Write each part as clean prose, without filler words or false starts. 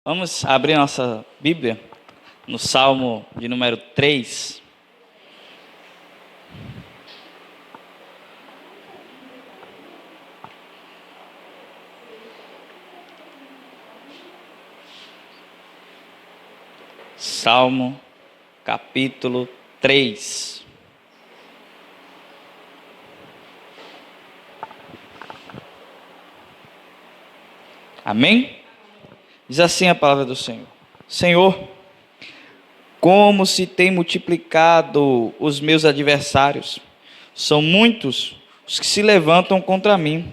Vamos abrir nossa Bíblia no Salmo de número 3. Salmo, capítulo 3. Amém? Diz assim a palavra do Senhor: Senhor, como se tem multiplicado os meus adversários, são muitos os que se levantam contra mim.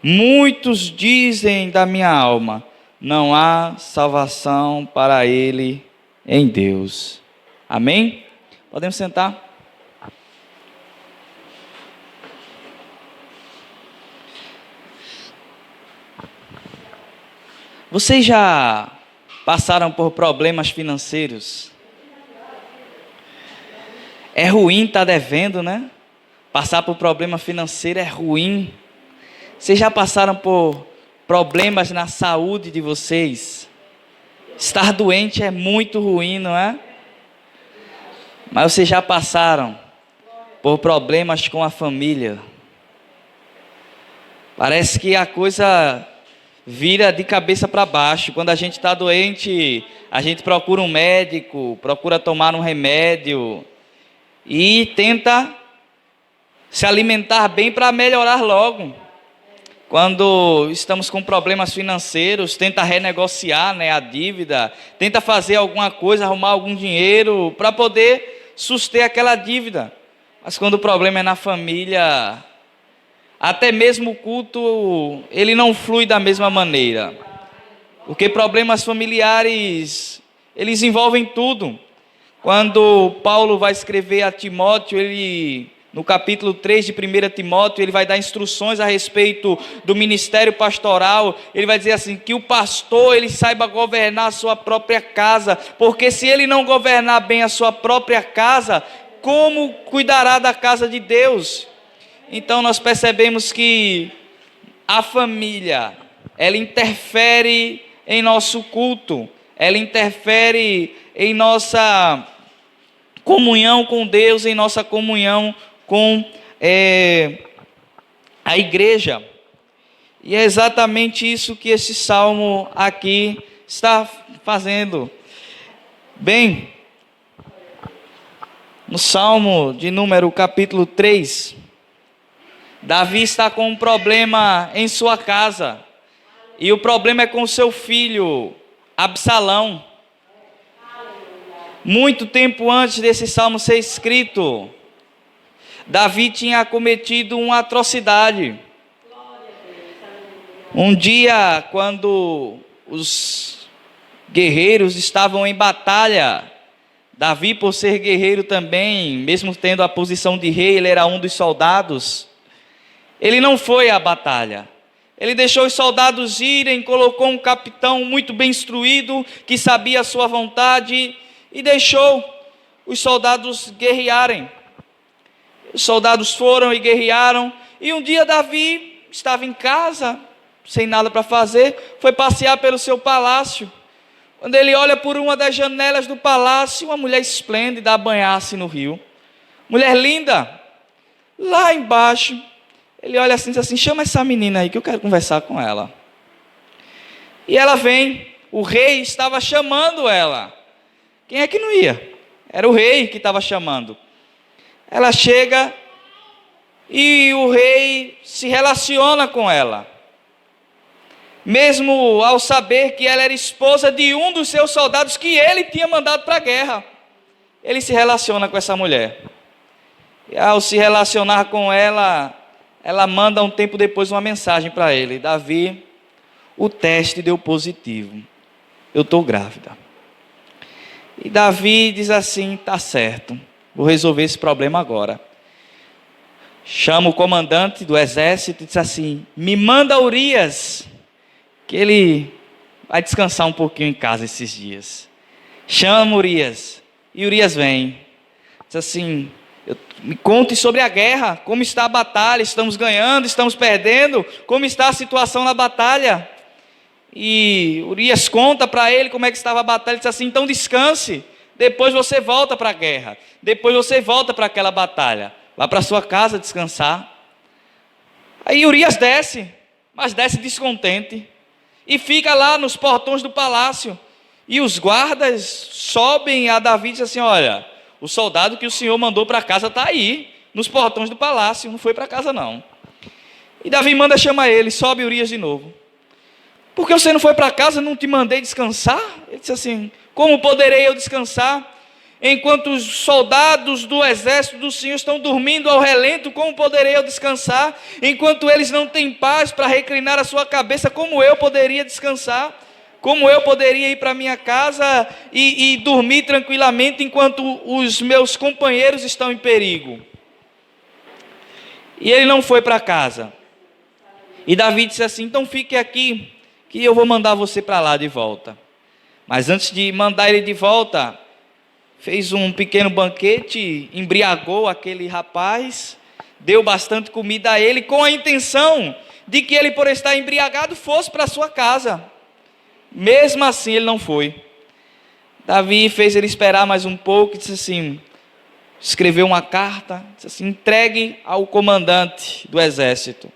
Muitos dizem da minha alma, não há salvação para ele em Deus. Amém? Podemos sentar? Vocês já passaram por problemas financeiros? É ruim estar devendo, né? Passar por problema financeiro é ruim. Vocês já passaram por problemas na saúde de vocês? Estar doente é muito ruim, não é? Mas vocês já passaram por problemas com a família? Parece que a coisa vira de cabeça para baixo. Quando a gente está doente, a gente procura um médico, procura tomar um remédio e tenta se alimentar bem para melhorar logo. Quando estamos com problemas financeiros, tenta renegociar, a dívida, tenta fazer alguma coisa, arrumar algum dinheiro para poder suster aquela dívida. Mas quando o problema é na família, até mesmo o culto, ele não flui da mesma maneira. Porque problemas familiares, eles envolvem tudo. Quando Paulo vai escrever a Timóteo, no capítulo 3 de 1 Timóteo, ele vai dar instruções a respeito do ministério pastoral. Ele vai dizer assim, que o pastor, ele saiba governar a sua própria casa. Porque se ele não governar bem a sua própria casa, como cuidará da casa de Deus? Então nós percebemos que a família, ela interfere em nosso culto, ela interfere em nossa comunhão com Deus, em nossa comunhão com a igreja. E é exatamente isso que esse salmo aqui está fazendo. Bem, no salmo de número capítulo 3, Davi está com um problema em sua casa, e o problema é com seu filho Absalão. Muito tempo antes desse salmo ser escrito, Davi tinha cometido uma atrocidade. Um dia, quando os guerreiros estavam em batalha, Davi, por ser guerreiro também, mesmo tendo a posição de rei, ele era um dos soldados. Ele não foi à batalha. Ele deixou os soldados irem, colocou um capitão muito bem instruído, que sabia a sua vontade, e deixou os soldados guerrearem. Os soldados foram e guerrearam, e um dia Davi estava em casa, sem nada para fazer, foi passear pelo seu palácio. Quando ele olha por uma das janelas do palácio, uma mulher esplêndida a banhar-se no rio. Mulher linda. Lá embaixo, ele olha assim e diz assim, chama essa menina aí que eu quero conversar com ela. E ela vem, o rei estava chamando ela. Quem é que não ia? Era o rei que estava chamando. Ela chega e o rei se relaciona com ela. Mesmo ao saber que ela era esposa de um dos seus soldados que ele tinha mandado para a guerra. Ele se relaciona com essa mulher. E ao se relacionar com ela, ela manda um tempo depois uma mensagem para ele. Davi, o teste deu positivo. Eu estou grávida. E Davi diz assim, tá certo, vou resolver esse problema agora. Chama o comandante do exército e diz assim, me manda Urias, que ele vai descansar um pouquinho em casa esses dias. Chama Urias, e Urias vem. Diz assim, me conte sobre a guerra, como está a batalha, estamos ganhando, estamos perdendo, como está a situação na batalha. E Urias conta para ele como é que estava a batalha. Ele disse assim: então descanse, depois você volta para a guerra, depois você volta para aquela batalha, vá para sua casa descansar. Aí Urias desce, mas desce descontente, e fica lá nos portões do palácio. E os guardas sobem a Davi e dizem assim: olha, o soldado que o Senhor mandou para casa está aí, nos portões do palácio, não foi para casa não. E Davi manda chamar ele, sobe Urias de novo. Porque você não foi para casa, não te mandei descansar? Ele disse assim: como poderei eu descansar? Enquanto os soldados do exército do Senhor estão dormindo ao relento, como poderei eu descansar? Enquanto eles não têm paz para reclinar a sua cabeça, como eu poderia descansar? Como eu poderia ir para minha casa e dormir tranquilamente enquanto os meus companheiros estão em perigo? E ele não foi para casa. E Davi disse assim: então fique aqui, que eu vou mandar você para lá de volta. Mas antes de mandar ele de volta, fez um pequeno banquete, embriagou aquele rapaz, deu bastante comida a ele, com a intenção de que ele, por estar embriagado, fosse para sua casa. Mesmo assim ele não foi. Davi fez ele esperar mais um pouco e disse assim, escreveu uma carta, disse assim: entregue ao comandante do exército.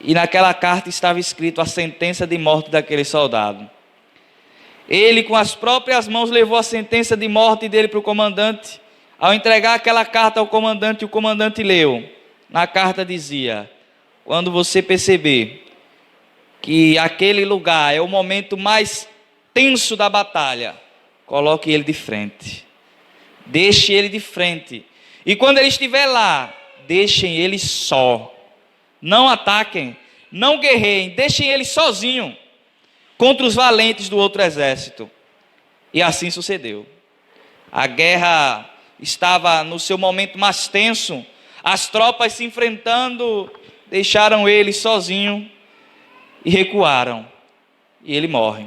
E naquela carta estava escrito a sentença de morte daquele soldado. Ele com as próprias mãos levou a sentença de morte dele para o comandante. Ao entregar aquela carta ao comandante, o comandante leu. Na carta dizia: quando você perceber que aquele lugar é o momento mais tenso da batalha, coloque ele de frente. Deixe ele de frente. E quando ele estiver lá, deixem ele só. Não ataquem, não guerreiem, deixem ele sozinho contra os valentes do outro exército. E assim sucedeu. A guerra estava no seu momento mais tenso, as tropas se enfrentando, deixaram ele sozinho e recuaram. E ele morre.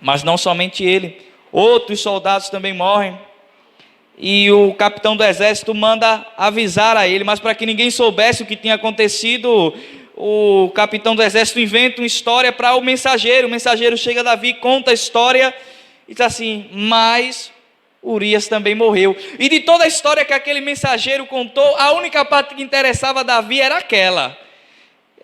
Mas não somente ele, outros soldados também morrem. E o capitão do exército manda avisar a ele, mas para que ninguém soubesse o que tinha acontecido, o capitão do exército inventa uma história para o mensageiro chega a Davi, conta a história e diz assim: mas Urias também morreu. E de toda a história que aquele mensageiro contou, a única parte que interessava a Davi era aquela.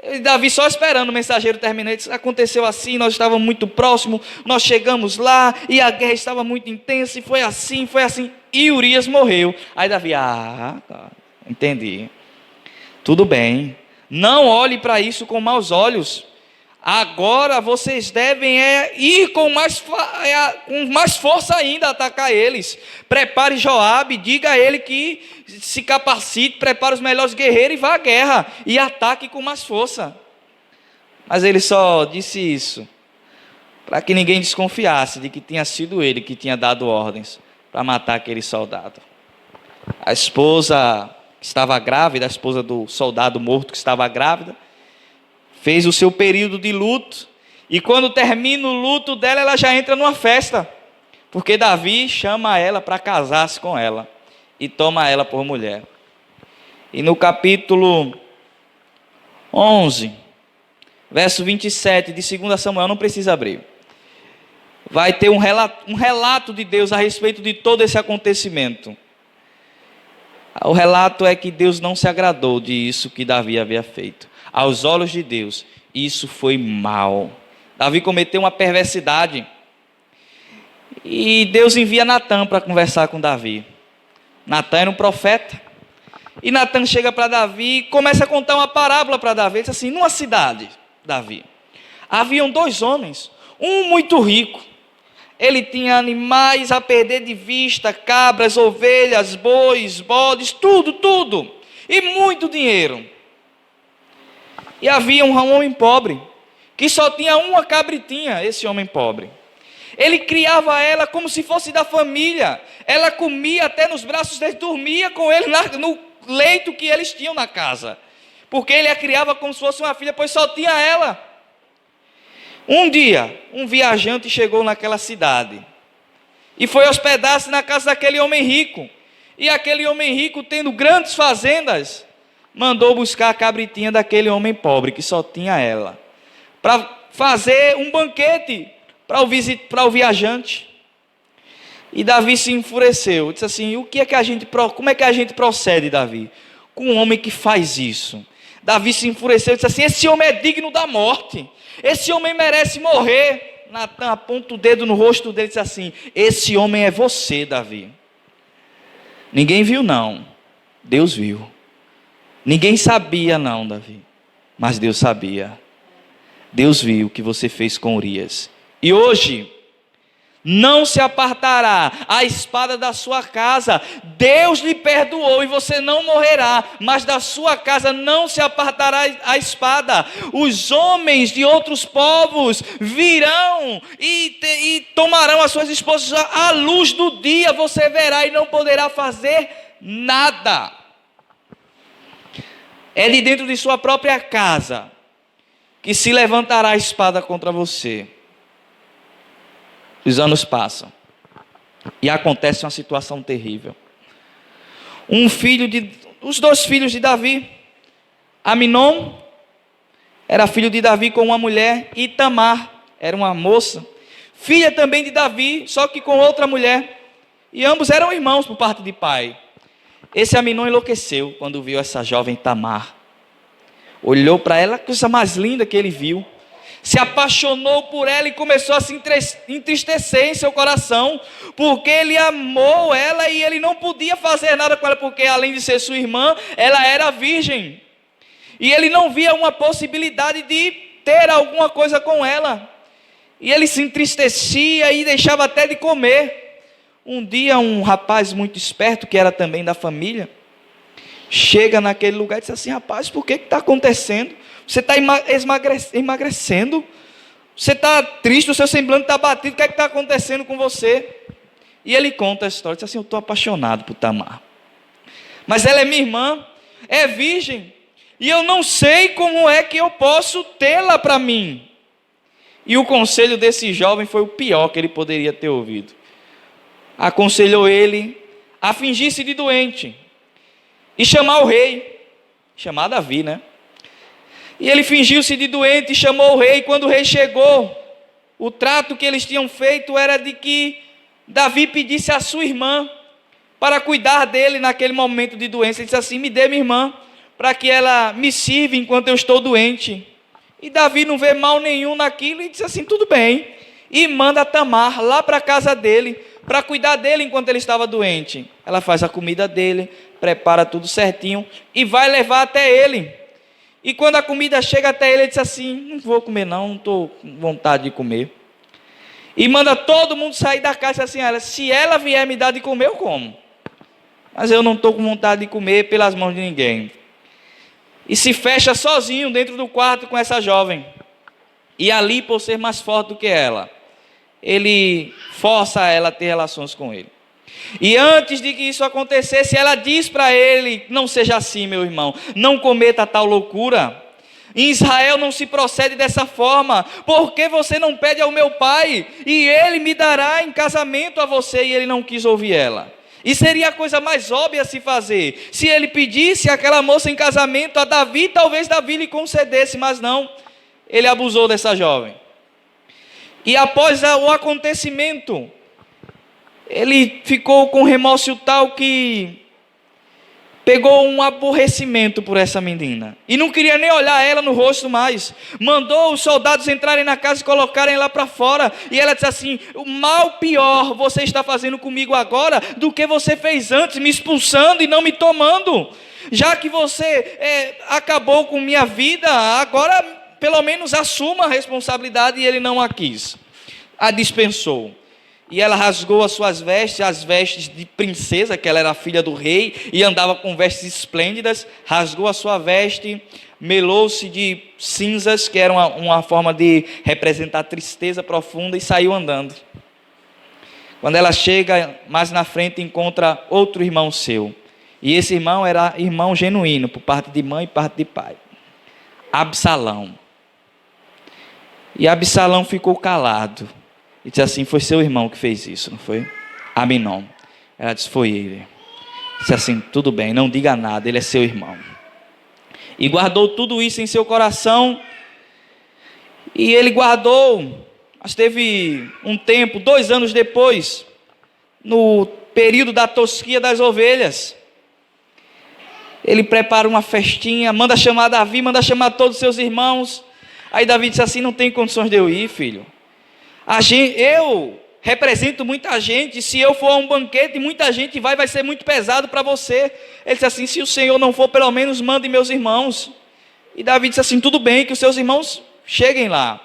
E Davi só esperando o mensageiro terminar, ele disse: aconteceu assim, nós estávamos muito próximos, nós chegamos lá e a guerra estava muito intensa e foi assim, e Urias morreu. Aí Davi: entendi, tudo bem, não olhe para isso com maus olhos, agora vocês devem ir com mais força ainda atacar eles. Prepare Joabe, diga a ele que se capacite, prepare os melhores guerreiros e vá à guerra, e ataque com mais força. Mas ele só disse isso para que ninguém desconfiasse de que tinha sido ele que tinha dado ordens para matar aquele soldado. A esposa que estava grávida, a esposa do soldado morto que estava grávida, fez o seu período de luto, e quando termina o luto dela, ela já entra numa festa, porque Davi chama ela para casar-se com ela, e toma ela por mulher. E no capítulo 11, verso 27 de 2 Samuel, não precisa abrir, vai ter um relato de Deus a respeito de todo esse acontecimento. O relato é que Deus não se agradou disso que Davi havia feito. Aos olhos de Deus, isso foi mal. Davi cometeu uma perversidade. E Deus envia Natã para conversar com Davi. Natã era um profeta. E Natã chega para Davi e começa a contar uma parábola para Davi. Ele diz assim: numa cidade, Davi, haviam 2 homens, um muito rico. Ele tinha animais a perder de vista, cabras, ovelhas, bois, bodes, tudo. E muito dinheiro. E havia um homem pobre, que só tinha uma cabritinha, esse homem pobre. Ele criava ela como se fosse da família. Ela comia até nos braços dele, dormia com ele no leito que eles tinham na casa. Porque ele a criava como se fosse uma filha, pois só tinha ela. Um dia, um viajante chegou naquela cidade e foi hospedar-se na casa daquele homem rico. E aquele homem rico, tendo grandes fazendas, mandou buscar a cabritinha daquele homem pobre, que só tinha ela. para fazer um banquete para o viajante. E Davi se enfureceu, disse assim: como é que a gente procede, Davi, com um homem que faz isso? Davi se enfureceu e disse assim: esse homem é digno da morte, esse homem merece morrer. Natan aponta o dedo no rosto dele e disse assim: esse homem é você, Davi. Ninguém viu não, Deus viu. Ninguém sabia não, Davi, mas Deus sabia. Deus viu o que você fez com Urias. E hoje não se apartará a espada da sua casa. Deus lhe perdoou e você não morrerá, mas da sua casa não se apartará a espada. Os homens de outros povos virão e tomarão as suas esposas à luz do dia. Você verá e não poderá fazer nada. É de dentro de sua própria casa que se levantará a espada contra você. Os anos passam e acontece uma situação terrível. Os 2 filhos de Davi, Aminon era filho de Davi com uma mulher, e Tamar era uma moça, filha também de Davi, só que com outra mulher, e ambos eram irmãos por parte de pai. Esse Aminon enlouqueceu quando viu essa jovem Tamar. Olhou para ela, a coisa mais linda que ele viu, se apaixonou por ela e começou a se entristecer em seu coração, porque ele amou ela e ele não podia fazer nada com ela, porque além de ser sua irmã, ela era virgem. E ele não via uma possibilidade de ter alguma coisa com ela. E ele se entristecia e deixava até de comer. Um dia um rapaz muito esperto, que era também da família, chega naquele lugar e diz assim: rapaz, por que está acontecendo? Você está emagrecendo, você está triste, o seu semblante está batido, o que é que está acontecendo com você? E ele conta a história, diz assim: eu estou apaixonado por Tamar, mas ela é minha irmã, é virgem, e eu não sei como é que eu posso tê-la para mim. E o conselho desse jovem foi o pior que ele poderia ter ouvido. Aconselhou ele a fingir-se de doente e chamar o rei, chamar Davi, né? E ele fingiu-se de doente e chamou o rei. Quando o rei chegou, o trato que eles tinham feito era de que Davi pedisse a sua irmã para cuidar dele naquele momento de doença. Ele disse assim: me dê minha irmã, para que ela me sirva enquanto eu estou doente. E Davi não vê mal nenhum naquilo e disse assim: tudo bem. E manda Tamar lá para a casa dele, para cuidar dele enquanto ele estava doente. Ela faz a comida dele, prepara tudo certinho e vai levar até ele. E quando a comida chega até ele, ele diz assim: não vou comer não estou com vontade de comer. E manda todo mundo sair da casa assim: se ela vier me dar de comer, eu como. Mas eu não estou com vontade de comer pelas mãos de ninguém. E se fecha sozinho dentro do quarto com essa jovem. E ali, por ser mais forte do que ela, ele força ela a ter relações com ele. E antes de que isso acontecesse, ela diz para ele: não seja assim, meu irmão, não cometa tal loucura. Em Israel não se procede dessa forma. Por que você não pede ao meu pai e ele me dará em casamento a você? E ele não quis ouvir ela. E seria a coisa mais óbvia a se fazer. Se ele pedisse aquela moça em casamento a Davi, talvez Davi lhe concedesse, mas não. Ele abusou dessa jovem. E após o acontecimento, ele ficou com remorso tal que pegou um aborrecimento por essa menina. E não queria nem olhar ela no rosto mais. Mandou os soldados entrarem na casa e colocarem lá para fora. E ela disse assim: o mal pior você está fazendo comigo agora do que você fez antes, me expulsando e não me tomando. Já que você acabou com minha vida, agora pelo menos assuma a responsabilidade. E ele não a quis. A dispensou. E ela rasgou as suas vestes, as vestes de princesa, que ela era filha do rei, e andava com vestes esplêndidas, rasgou a sua veste, melou-se de cinzas, que era uma forma de representar tristeza profunda, e saiu andando. Quando ela chega mais na frente, encontra outro irmão seu. E esse irmão era irmão genuíno, por parte de mãe e parte de pai. Absalão. E Absalão ficou calado. E disse assim: foi seu irmão que fez isso, não foi? Aminon. Ela disse: foi ele. Disse assim: tudo bem, não diga nada, ele é seu irmão. E guardou tudo isso em seu coração. E ele guardou, mas teve um tempo, 2 anos depois, no período da tosquia das ovelhas, ele prepara uma festinha, manda chamar Davi, manda chamar todos os seus irmãos. Aí Davi disse assim: não tem condições de eu ir, filho. Eu represento muita gente, se eu for a um banquete, muita gente vai ser muito pesado para você. Ele disse assim: se o Senhor não for, pelo menos mande meus irmãos. E Davi disse assim: tudo bem, que os seus irmãos cheguem lá.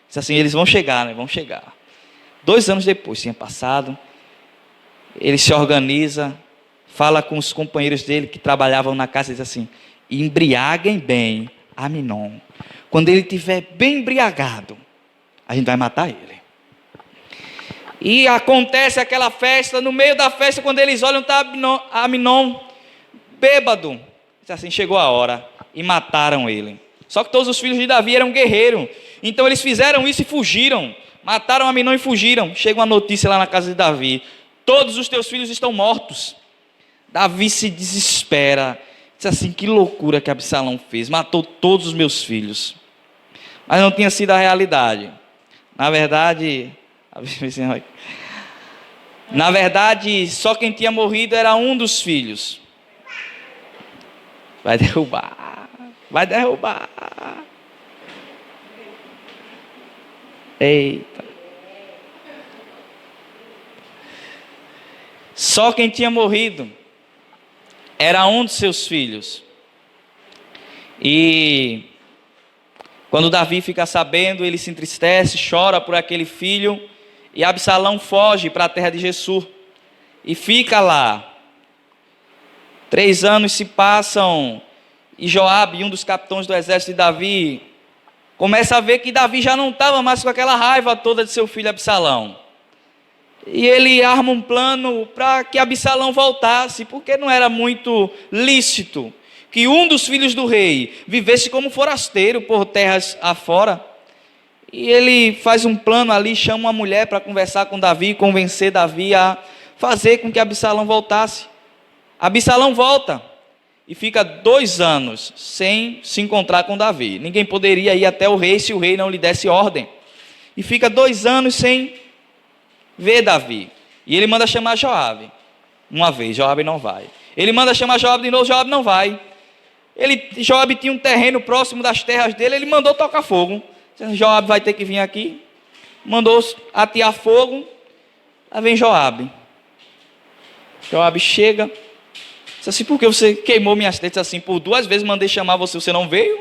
Disse assim: eles vão chegar, né? Vão chegar. 2 anos depois, tinha passado, ele se organiza, fala com os companheiros dele que trabalhavam na casa, e diz assim: embriaguem bem Aminon. Quando ele estiver bem embriagado, a gente vai matar ele. E acontece aquela festa, no meio da festa, quando eles olham, está Aminon bêbado. Diz assim: chegou a hora, e mataram ele. Só que todos os filhos de Davi eram guerreiros, então eles fizeram isso e fugiram. Mataram Aminon e fugiram. Chega uma notícia lá na casa de Davi: todos os teus filhos estão mortos. Davi se desespera, diz assim: que loucura que Absalão fez, matou todos os meus filhos. Mas não tinha sido a realidade. Na verdade, só quem tinha morrido era um dos filhos. Vai derrubar. Eita. Só quem tinha morrido era um dos seus filhos. E quando Davi fica sabendo, ele se entristece, chora por aquele filho, e Absalão foge para a terra de Gessur e fica lá. 3 anos se passam, e Joabe, um dos capitães do exército de Davi, começa a ver que Davi já não estava mais com aquela raiva toda de seu filho Absalão. E ele arma um plano para que Absalão voltasse, porque não era muito lícito que um dos filhos do rei vivesse como forasteiro por terras afora. E ele faz um plano ali, chama uma mulher para conversar com Davi, convencer Davi a fazer com que Absalão voltasse. Absalão volta e fica 2 anos sem se encontrar com Davi. Ninguém poderia ir até o rei se o rei não lhe desse ordem. E fica 2 anos sem ver Davi. E ele manda chamar Joabe. Uma vez, Joabe não vai. Ele manda chamar Joabe de novo, Joabe não vai. Joabe tinha um terreno próximo das terras dele, ele mandou tocar fogo. Joabe vai ter que vir aqui. Mandou atear fogo. Lá vem Joabe. Joabe chega. Diz assim: por que você queimou minhas terras? Assim: por 2 vezes mandei chamar você, você não veio?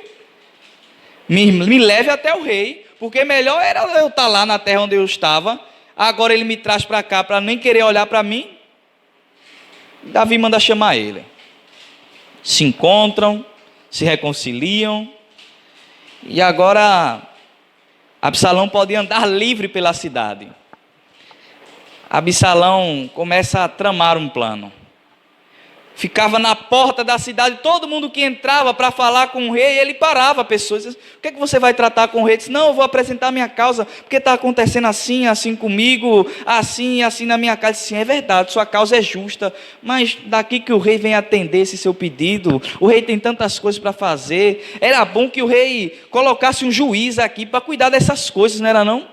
Me leve até o rei, porque melhor era eu estar lá na terra onde eu estava. Agora ele me traz para cá para nem querer olhar para mim. Davi manda chamar ele. Se encontram, se reconciliam, e agora Absalão pode andar livre pela cidade. Absalão começa a tramar um plano. Ficava na porta da cidade, todo mundo que entrava para falar com o rei, ele parava pessoas. O que é que você vai tratar com o rei? Ele disse: não, eu vou apresentar minha causa, porque está acontecendo assim, assim comigo, assim, assim na minha casa. Sim, é verdade, sua causa é justa, mas daqui que o rei vem atender esse seu pedido, o rei tem tantas coisas para fazer, era bom que o rei colocasse um juiz aqui para cuidar dessas coisas, não era não?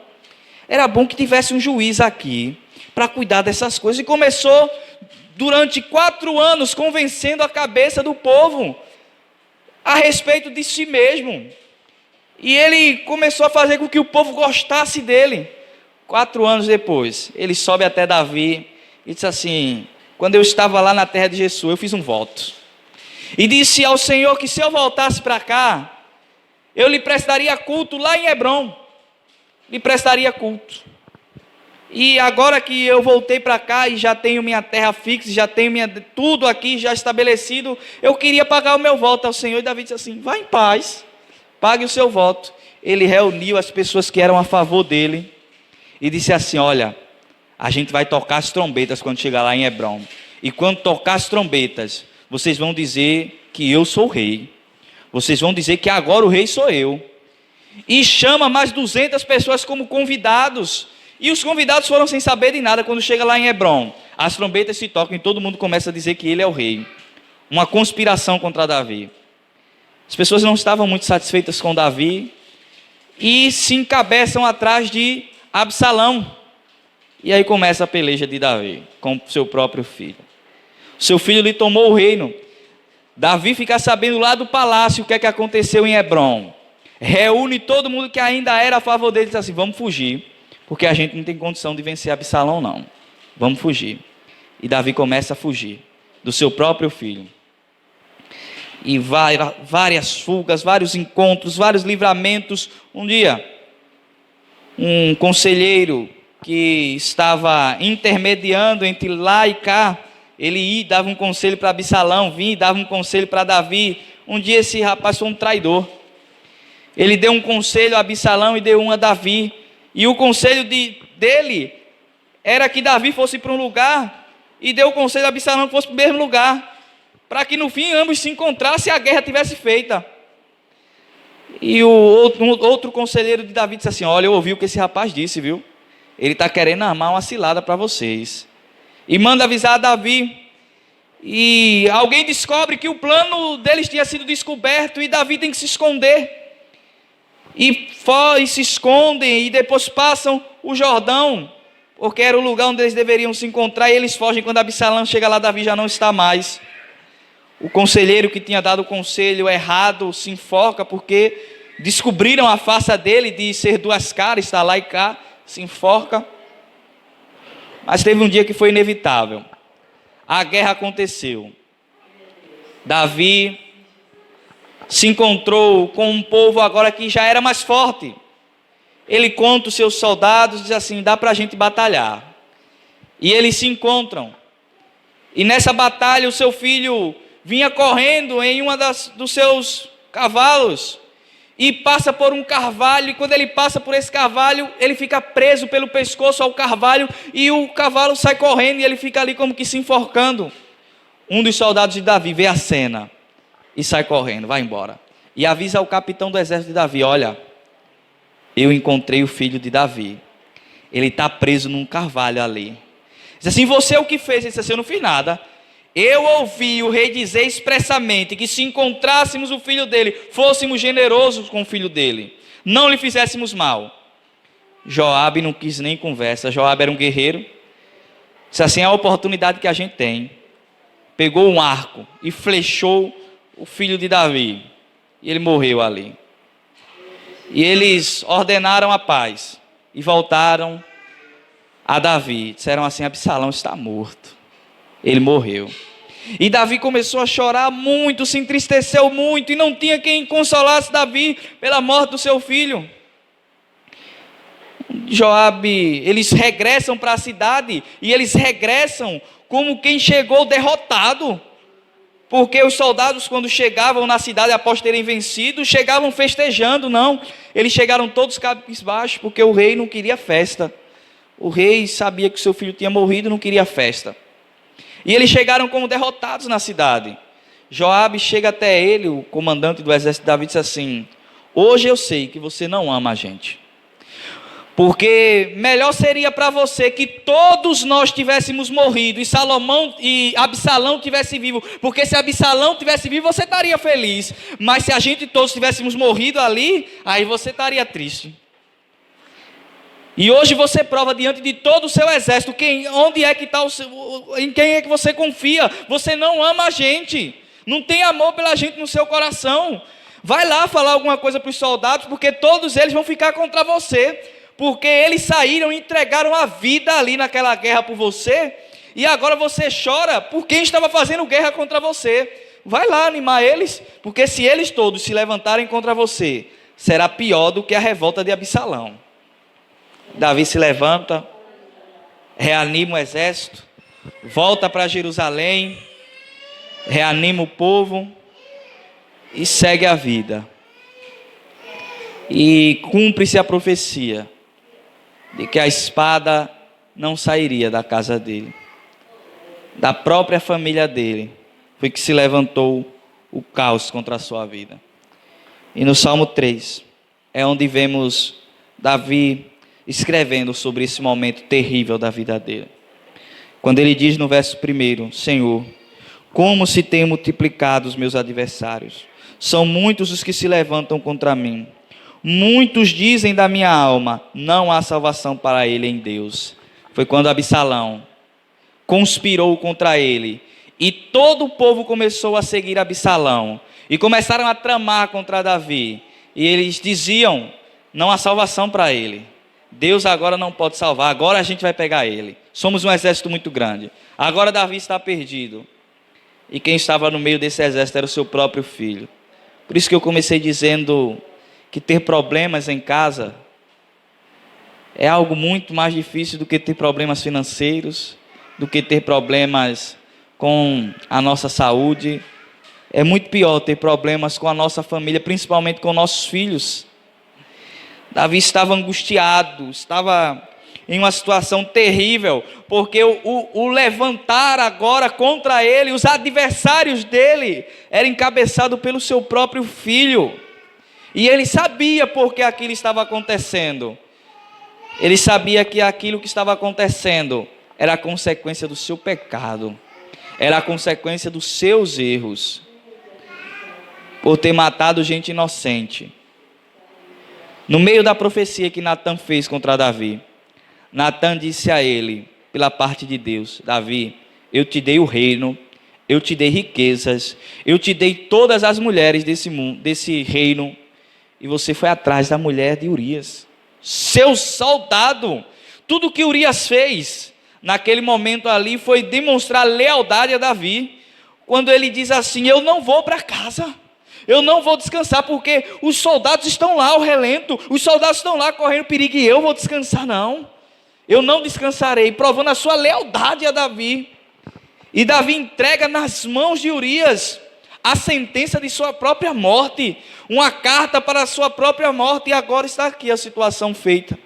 Era bom que tivesse um juiz aqui para cuidar dessas coisas. E começou durante 4 anos convencendo a cabeça do povo a respeito de si mesmo. E ele começou a fazer com que o povo gostasse dele. 4 anos depois, ele sobe até Davi e disse assim: quando eu estava lá na terra de Gessur, eu fiz um voto. E disse ao Senhor que se eu voltasse para cá, eu lhe prestaria culto lá em Hebrom. Lhe prestaria culto. E agora que eu voltei para cá e já tenho minha terra fixa, já tenho tudo aqui já estabelecido, eu queria pagar o meu voto ao Senhor. E Davi disse assim: vá em paz, pague o seu voto. Ele reuniu as pessoas que eram a favor dele e disse assim: olha, a gente vai tocar as trombetas quando chegar lá em Hebrom. E quando tocar as trombetas, vocês vão dizer que eu sou o rei. Vocês vão dizer que agora o rei sou eu. E chama mais 200 pessoas como convidados. E os convidados foram sem saber de nada. Quando chega lá em Hebrom, as trombetas se tocam e todo mundo começa a dizer que ele é o rei. Uma conspiração contra Davi. As pessoas não estavam muito satisfeitas com Davi. e se encabeçam atrás de Absalão. E aí começa a peleja de Davi com seu próprio filho. Seu filho lhe tomou o reino. Davi fica sabendo lá do palácio o que é que aconteceu em Hebrom. Reúne todo mundo que ainda era a favor dele e diz assim: vamos fugir, porque a gente não tem condição de vencer Absalão não. Vamos fugir. E Davi começa a fugir do seu próprio filho. E várias fugas, vários encontros, vários livramentos. Um dia, um conselheiro que estava intermediando entre lá e cá, ele ia, dava um conselho para Absalão, vinha e dava um conselho para Davi. Um dia esse rapaz foi um traidor. Ele deu um conselho a Absalão e deu um a Davi. E o conselho dele era que Davi fosse para um lugar e deu o conselho a Absalão que fosse para o mesmo lugar, para que no fim ambos se encontrassem e a guerra tivesse feita. E o outro conselheiro de Davi disse assim: olha, eu ouvi o que esse rapaz disse, viu? Ele está querendo armar uma cilada para vocês. E manda avisar a Davi. E alguém descobre que o plano deles tinha sido descoberto e Davi tem que se esconder. E se escondem e depois passam o Jordão, porque era o lugar onde eles deveriam se encontrar, e eles fogem. Quando Absalão chega lá, Davi já não está mais. O conselheiro que tinha dado o conselho errado se enforca, porque descobriram a farsa dele de ser duas caras, está lá e cá, se enforca. Mas teve um dia que foi inevitável. A guerra aconteceu. Davi se encontrou com um povo agora que já era mais forte. Ele conta os seus soldados, diz assim: dá para a gente batalhar. E eles se encontram. E nessa batalha o seu filho vinha correndo em dos seus cavalos e passa por um carvalho. E quando ele passa por esse carvalho, ele fica preso pelo pescoço ao carvalho e o cavalo sai correndo e ele fica ali como que se enforcando. Um dos soldados de Davi vê a cena e sai correndo, vai embora. E avisa ao capitão do exército de Davi: olha, eu encontrei o filho de Davi. Ele está preso num carvalho ali. Diz assim: você o que fez? Ele disse assim: eu não fiz nada. Eu ouvi o rei dizer expressamente que se encontrássemos o filho dele, fôssemos generosos com o filho dele, não lhe fizéssemos mal. Joabe não quis nem conversa. Joabe era um guerreiro. Disse assim: é a oportunidade que a gente tem. Pegou um arco e flechou o filho de Davi. E ele morreu ali. E eles ordenaram a paz e voltaram a Davi. Disseram assim: Absalão está morto. Ele morreu. E Davi começou a chorar muito, se entristeceu muito, e não tinha quem consolasse Davi pela morte do seu filho. Joabe, eles regressam para a cidade, e eles regressam como quem chegou derrotado. Porque os soldados, quando chegavam na cidade após terem vencido, chegavam festejando. Não, eles chegaram todos cabisbaixos, porque o rei não queria festa. O rei sabia que o seu filho tinha morrido e não queria festa. E eles chegaram como derrotados na cidade. Joabe chega até ele, o comandante do exército de Davi, e diz assim: hoje eu sei que você não ama a gente, porque melhor seria para você que todos nós tivéssemos morrido e Absalão tivesse vivo, porque se Absalão tivesse vivo você estaria feliz, mas se a gente todos tivéssemos morrido ali, aí você estaria triste. E hoje você prova diante de todo o seu exército onde é que está em quem é que você confia. Você não ama a gente, não tem amor pela gente no seu coração. Vai lá falar alguma coisa para os soldados, porque todos eles vão ficar contra você, porque eles saíram e entregaram a vida ali naquela guerra por você, e agora você chora por quem estava fazendo guerra contra você. Vai lá animar eles, porque se eles todos se levantarem contra você, será pior do que a revolta de Absalão. Davi se levanta, reanima o exército, volta para Jerusalém, reanima o povo e segue a vida. E cumpre-se a profecia de que a espada não sairia da casa dele, da própria família dele, foi que se levantou o caos contra a sua vida. E no Salmo 3 é onde vemos Davi escrevendo sobre esse momento terrível da vida dele. Quando ele diz no verso 1: Senhor, como se têm multiplicado os meus adversários, são muitos os que se levantam contra mim. Muitos dizem da minha alma, não há salvação para ele em Deus. Foi quando Absalão conspirou contra ele. E todo o povo começou a seguir Absalão. E começaram a tramar contra Davi. E eles diziam, não há salvação para ele. Deus agora não pode salvar, agora a gente vai pegar ele. Somos um exército muito grande. Agora Davi está perdido. E quem estava no meio desse exército era o seu próprio filho. Por isso que eu comecei dizendo que ter problemas em casa é algo muito mais difícil do que ter problemas financeiros, do que ter problemas com a nossa saúde. É muito pior ter problemas com a nossa família, principalmente com nossos filhos. Davi estava angustiado, estava em uma situação terrível, porque o levantar agora contra ele, os adversários dele, era encabeçado pelo seu próprio filho. E ele sabia por que aquilo estava acontecendo. Ele sabia que aquilo que estava acontecendo era a consequência do seu pecado, era a consequência dos seus erros, por ter matado gente inocente. No meio da profecia que Natan fez contra Davi, Natan disse a ele, pela parte de Deus: Davi, eu te dei o reino, eu te dei riquezas, eu te dei todas as mulheres desse mundo, desse reino, e você foi atrás da mulher de Urias, seu soldado. Tudo que Urias fez naquele momento ali foi demonstrar lealdade a Davi, quando ele diz assim: eu não vou para casa, eu não vou descansar, porque os soldados estão lá ao relento, os soldados estão lá correndo perigo, e eu vou descansar? Não, eu não descansarei, provando a sua lealdade a Davi. E Davi entrega nas mãos de Urias a sentença de sua própria morte, uma carta para a sua própria morte, e agora está aqui a situação feita.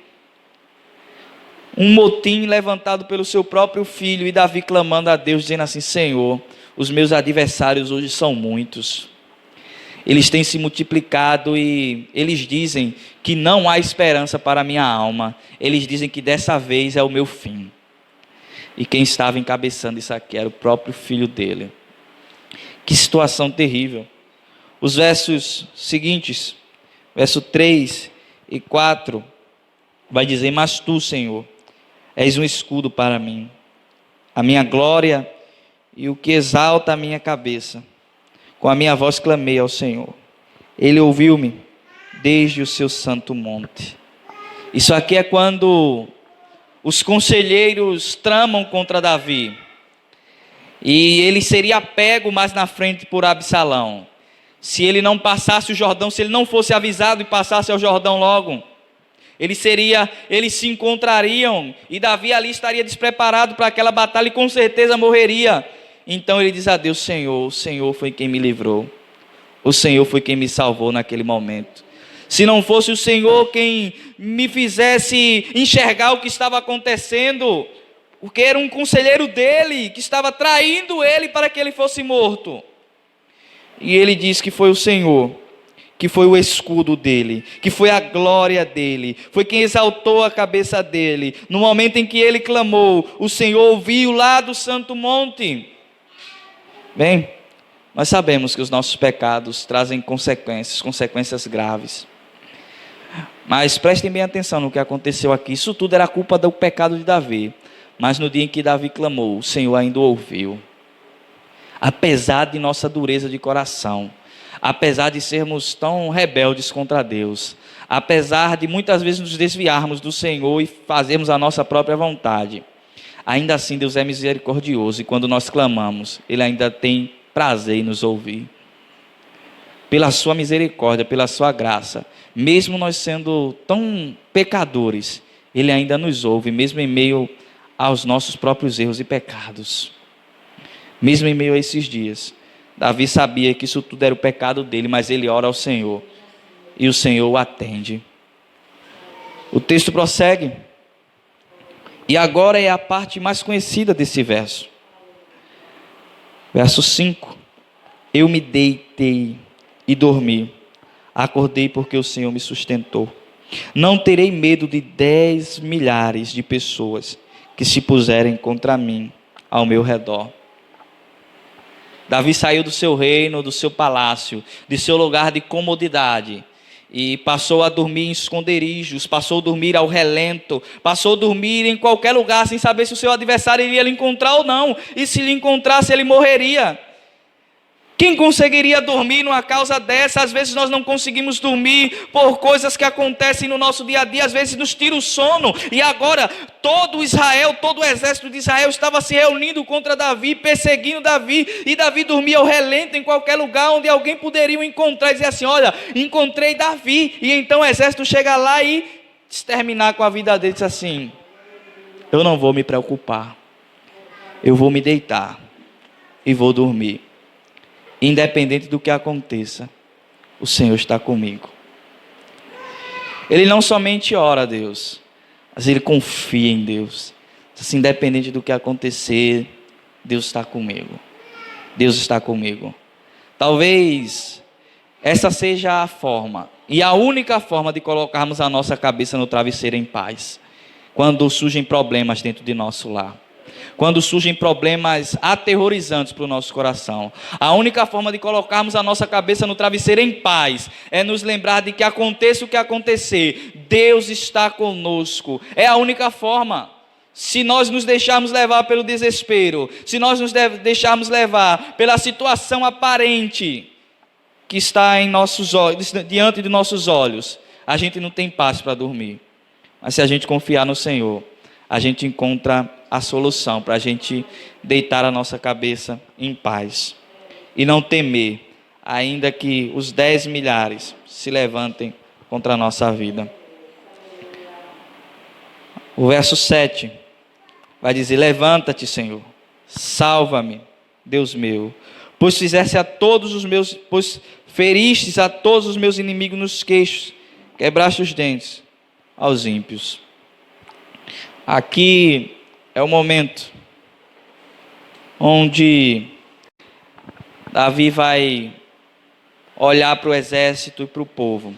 Um motim levantado pelo seu próprio filho, e Davi clamando a Deus, dizendo assim: Senhor, os meus adversários hoje são muitos, eles têm se multiplicado e eles dizem que não há esperança para a minha alma, eles dizem que dessa vez é o meu fim. E quem estava encabeçando isso aqui era o próprio filho dele. Que situação terrível. Os versos seguintes, verso 3 e 4, vai dizer: mas tu, Senhor, és um escudo para mim, a minha glória e o que exalta a minha cabeça. Com a minha voz clamei ao Senhor, Ele ouviu-me desde o seu santo monte. Isso aqui é quando os conselheiros tramam contra Davi, e ele seria pego mais na frente por Absalão, se ele não passasse o Jordão, se ele não fosse avisado e passasse ao Jordão logo. Eles se encontrariam, e Davi ali estaria despreparado para aquela batalha, e com certeza morreria. Então ele diz a Deus: Senhor, o Senhor foi quem me livrou, o Senhor foi quem me salvou naquele momento. Se não fosse o Senhor quem me fizesse enxergar o que estava acontecendo, porque era um conselheiro dele, que estava traindo ele para que ele fosse morto. E ele diz que foi o Senhor, que foi o escudo dele, que foi a glória dele, foi quem exaltou a cabeça dele. No momento em que ele clamou, o Senhor ouviu lá do santo monte. Bem, nós sabemos que os nossos pecados trazem consequências graves. Mas prestem bem atenção no que aconteceu aqui. Isso tudo era culpa do pecado de Davi. Mas no dia em que Davi clamou, o Senhor ainda o ouviu. Apesar de nossa dureza de coração, apesar de sermos tão rebeldes contra Deus, apesar de muitas vezes nos desviarmos do Senhor e fazermos a nossa própria vontade, ainda assim Deus é misericordioso, e quando nós clamamos, Ele ainda tem prazer em nos ouvir. Pela sua misericórdia, pela sua graça, mesmo nós sendo tão pecadores, Ele ainda nos ouve, mesmo em meio aos nossos próprios erros e pecados. Mesmo em meio a esses dias, Davi sabia que isso tudo era o pecado dele, mas ele ora ao Senhor, e o Senhor o atende. O texto prossegue, e agora é a parte mais conhecida desse verso. Verso 5: eu me deitei e dormi, acordei porque o Senhor me sustentou. Não terei medo de 10 milhares de pessoas que se puserem contra mim ao meu redor. Davi saiu do seu reino, do seu palácio, de seu lugar de comodidade, E passou a dormir em esconderijos, passou a dormir ao relento, passou a dormir em qualquer lugar, sem saber se o seu adversário iria lhe encontrar ou não. E se lhe encontrasse, ele morreria. Quem conseguiria dormir numa causa dessa? Às vezes nós não conseguimos dormir por coisas que acontecem no nosso dia a dia, às vezes nos tira o sono. E agora todo Israel, todo o exército de Israel estava se reunindo contra Davi, perseguindo Davi. E Davi dormia ao relento em qualquer lugar onde alguém poderia o encontrar e dizer assim: olha, encontrei Davi. E então o exército chega lá e exterminar com a vida dele, diz assim: eu não vou me preocupar, eu vou me deitar e vou dormir. Independente do que aconteça, o Senhor está comigo. Ele não somente ora a Deus, mas ele confia em Deus. Assim, independente do que acontecer, Deus está comigo. Deus está comigo. Talvez essa seja a forma, e a única forma de colocarmos a nossa cabeça no travesseiro em paz, quando surgem problemas dentro de nosso lar. Quando surgem problemas aterrorizantes para o nosso coração, a única forma de colocarmos a nossa cabeça no travesseiro em paz é nos lembrar de que aconteça o que acontecer, Deus está conosco. É a única forma. Se nós nos deixarmos levar pelo desespero, se nós nos deixarmos levar pela situação aparente que está em nossos olhos, diante de nossos olhos, a gente não tem paz para dormir. Mas se a gente confiar no Senhor, a gente encontra a solução para a gente deitar a nossa cabeça em paz e não temer, ainda que os 10 milhares se levantem contra a nossa vida. O verso 7 vai dizer: levanta-te, Senhor, salva-me, Deus meu, pois feristes a todos os meus inimigos nos queixos, quebraste os dentes aos ímpios. Aqui é o momento onde Davi vai olhar para o exército e para o povo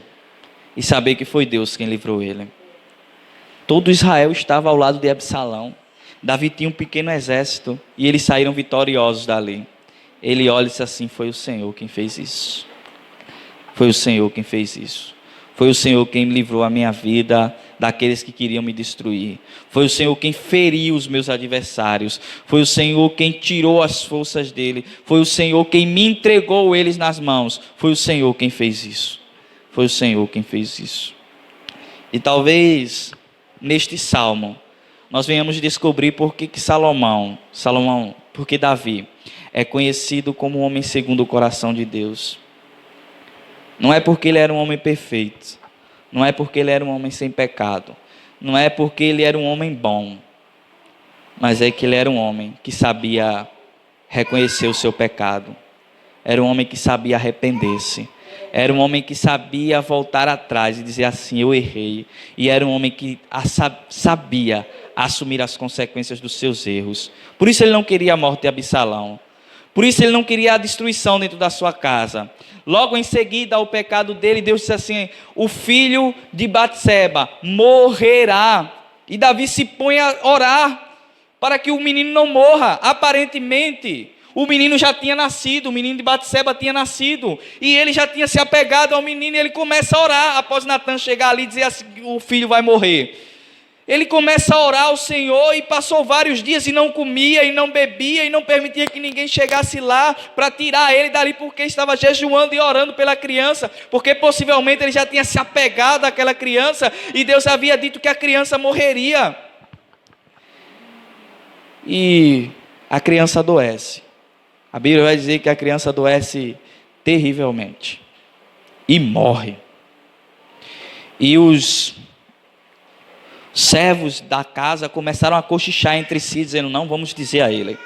e saber que foi Deus quem livrou ele. Todo Israel estava ao lado de Absalão. Davi tinha um pequeno exército e eles saíram vitoriosos dali. Ele olha e diz assim: foi o Senhor quem fez isso. Foi o Senhor quem fez isso. Foi o Senhor quem livrou a minha vida daqueles que queriam me destruir. Foi o Senhor quem feriu os meus adversários. Foi o Senhor quem tirou as forças dele. Foi o Senhor quem me entregou eles nas mãos. Foi o Senhor quem fez isso. Foi o Senhor quem fez isso. E talvez neste salmo nós venhamos descobrir por que Salomão, porque Davi é conhecido como um homem segundo o coração de Deus. Não é porque ele era um homem perfeito, não é porque ele era um homem sem pecado, não é porque ele era um homem bom, mas é que ele era um homem que sabia reconhecer o seu pecado, era um homem que sabia arrepender-se, era um homem que sabia voltar atrás e dizer assim: eu errei, e era um homem que sabia assumir as consequências dos seus erros. Por isso ele não queria a morte de Absalão, por isso ele não queria a destruição dentro da sua casa. Logo em seguida ao pecado dele, Deus disse assim: o filho de Batseba morrerá. E Davi se põe a orar para que o menino não morra. Aparentemente o menino já tinha nascido, o menino de Batseba tinha nascido, e ele já tinha se apegado ao menino, e ele começa a orar, após Natan chegar ali e dizer assim: o filho vai morrer. Ele começa a orar ao Senhor, e passou vários dias e não comia, e não bebia, e não permitia que ninguém chegasse lá para tirar ele dali, porque estava jejuando e orando pela criança, porque possivelmente ele já tinha se apegado àquela criança, e Deus havia dito que a criança morreria. E a criança adoece. A Bíblia vai dizer que a criança adoece terrivelmente e morre. E os servos da casa começaram a cochichar entre si, dizendo: não vamos dizer a ele,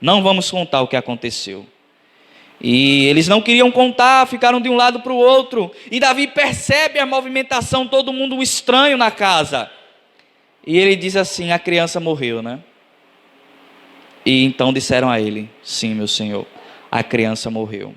não vamos contar o que aconteceu. E eles não queriam contar, ficaram de um lado para o outro, e Davi percebe a movimentação, todo mundo estranho na casa, e ele diz assim: a criança morreu, né? E então disseram a ele: sim, meu senhor, a criança morreu.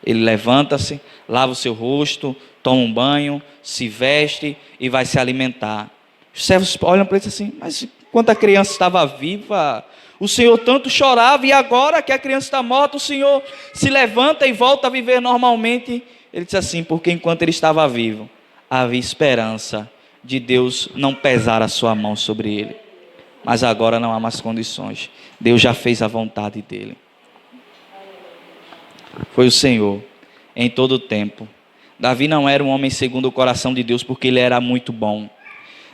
Ele levanta-se, lava o seu rosto, toma um banho, se veste e vai se alimentar. Os servos olham para ele e dizem assim: mas quando a criança estava viva, o Senhor tanto chorava, e agora que a criança está morta, o Senhor se levanta e volta a viver normalmente. Ele disse assim: porque enquanto ele estava vivo, havia esperança de Deus não pesar a sua mão sobre ele. Mas agora não há mais condições. Deus já fez a vontade dele. Foi o Senhor em todo o tempo. Davi não era um homem segundo o coração de Deus porque ele era muito bom.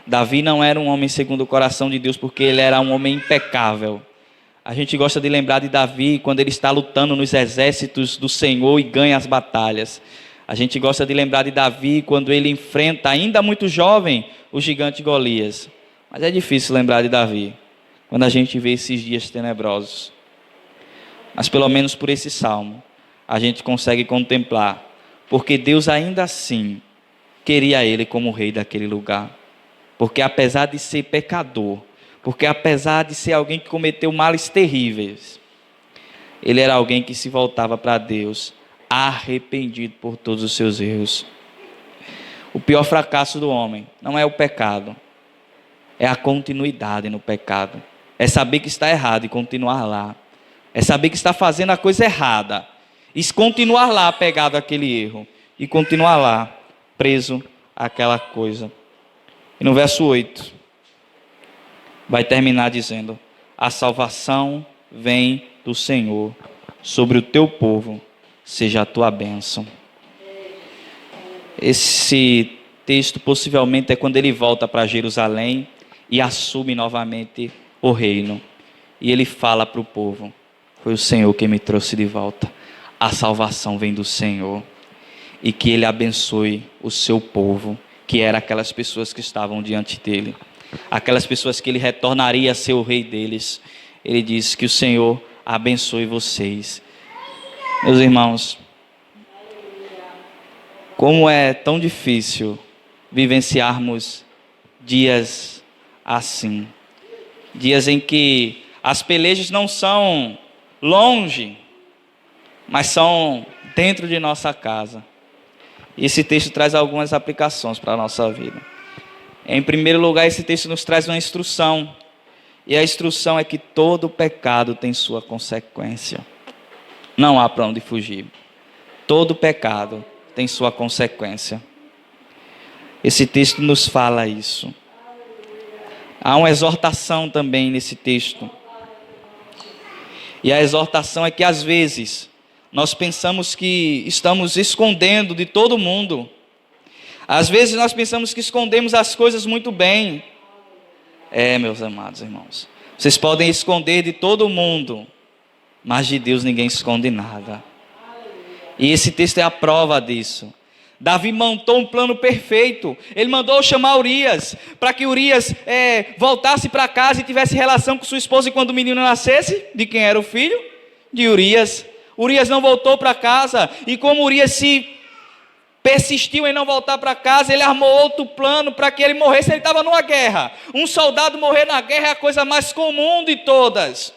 Davi não era um homem segundo o coração de Deus porque ele era um homem impecável. A gente gosta de lembrar de Davi quando ele está lutando nos exércitos do Senhor e ganha as batalhas. A gente gosta de lembrar de Davi quando ele enfrenta, ainda muito jovem, o gigante Golias. Mas é difícil lembrar de Davi quando a gente vê esses dias tenebrosos. Mas pelo menos por esse salmo, a gente consegue contemplar, porque Deus ainda assim queria ele como rei daquele lugar. Porque apesar de ser pecador, porque apesar de ser alguém que cometeu males terríveis, ele era alguém que se voltava para Deus, arrependido por todos os seus erros. O pior fracasso do homem não é o pecado, é a continuidade no pecado. É saber que está errado e continuar lá. É saber que está fazendo a coisa errada e continuar lá pegado àquele erro e continuar lá preso àquela coisa. E no verso 8, vai terminar dizendo: a salvação vem do Senhor, sobre o teu povo seja a tua bênção. Esse texto possivelmente é quando ele volta para Jerusalém e assume novamente o reino. E ele fala para o povo: foi o Senhor que me trouxe de volta. A salvação vem do Senhor. E que ele abençoe o seu povo, que eram aquelas pessoas que estavam diante dele, aquelas pessoas que ele retornaria a ser o rei deles. Ele diz que o Senhor abençoe vocês. Meus irmãos, como é tão difícil vivenciarmos dias assim, dias em que as pelejas não são longe, mas são dentro de nossa casa. Esse texto traz algumas aplicações para a nossa vida. Em primeiro lugar, esse texto nos traz uma instrução. E a instrução é que todo pecado tem sua consequência. Não há para onde fugir. Todo pecado tem sua consequência. Esse texto nos fala isso. Há uma exortação também nesse texto. E a exortação é que às vezes nós pensamos que estamos escondendo de todo mundo. Às vezes nós pensamos que escondemos as coisas muito bem. Meus amados irmãos, vocês podem esconder de todo mundo, mas de Deus ninguém esconde nada. E esse texto é a prova disso. Davi montou um plano perfeito. Ele mandou chamar Urias, para que Urias voltasse para casa e tivesse relação com sua esposa. E quando o menino nascesse, de quem era o filho? De Urias. Urias não voltou para casa, e como Urias se persistiu em não voltar para casa, ele armou outro plano para que ele morresse. Ele estava numa guerra. Um soldado morrer na guerra é a coisa mais comum de todas.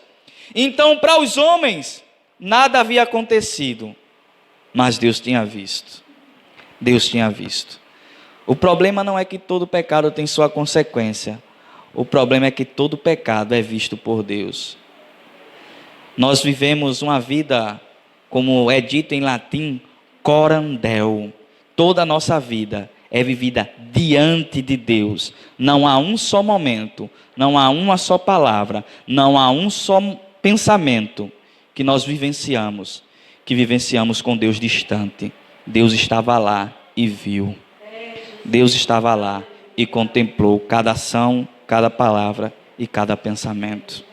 Então, para os homens, nada havia acontecido, mas Deus tinha visto. Deus tinha visto. O problema não é que todo pecado tem sua consequência. O problema é que todo pecado é visto por Deus. Nós vivemos uma vida, como é dito em latim, coram Deo. Toda a nossa vida é vivida diante de Deus. Não há um só momento, não há uma só palavra, não há um só pensamento que nós vivenciamos com Deus distante. Deus estava lá e viu. Deus estava lá e contemplou cada ação, cada palavra e cada pensamento.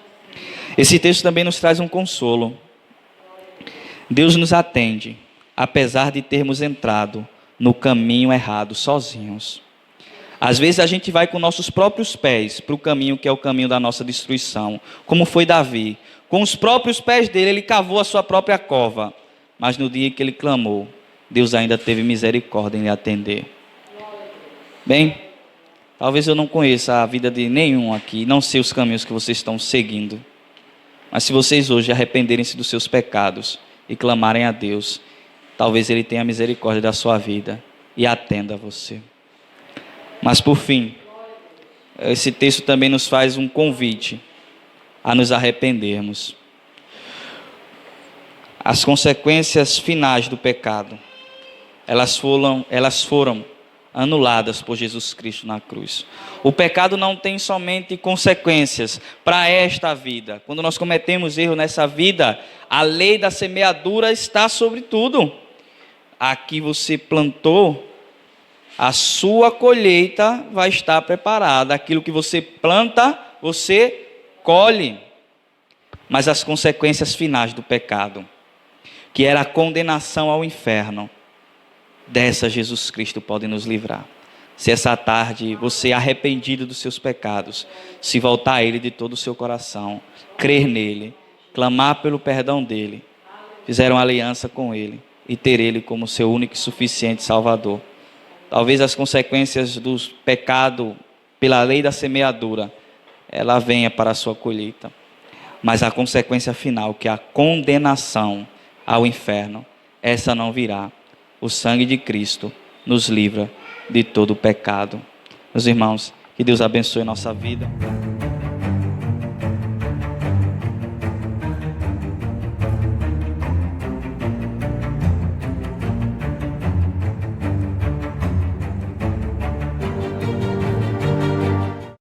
Esse texto também nos traz um consolo. Deus nos atende, apesar de termos entrado no caminho errado sozinhos. Às vezes a gente vai com nossos próprios pés para o caminho que é o caminho da nossa destruição, como foi Davi. Com os próprios pés dele, ele cavou a sua própria cova. Mas no dia que ele clamou, Deus ainda teve misericórdia em lhe atender. Bem, talvez eu não conheça a vida de nenhum aqui, não sei os caminhos que vocês estão seguindo. Mas se vocês hoje arrependerem-se dos seus pecados e clamarem a Deus, talvez Ele tenha misericórdia da sua vida e atenda a você. Mas por fim, esse texto também nos faz um convite a nos arrependermos. As consequências finais do pecado elas foram anuladas por Jesus Cristo na cruz. O pecado não tem somente consequências para esta vida. Quando nós cometemos erro nessa vida, a lei da semeadura está sobre tudo. Aqui você plantou, a sua colheita vai estar preparada. Aquilo que você planta, você colhe. Mas as consequências finais do pecado, que era a condenação ao inferno, dessa Jesus Cristo pode nos livrar. Se essa tarde você, arrependido dos seus pecados, se voltar a Ele de todo o seu coração, crer nele, clamar pelo perdão dele, fizer uma aliança com Ele e ter Ele como seu único e suficiente Salvador. Talvez as consequências do pecado pela lei da semeadura, ela venha para a sua colheita. Mas a consequência final, que é a condenação ao inferno, essa não virá. O sangue de Cristo nos livra de todo o pecado. Meus irmãos, que Deus abençoe nossa vida.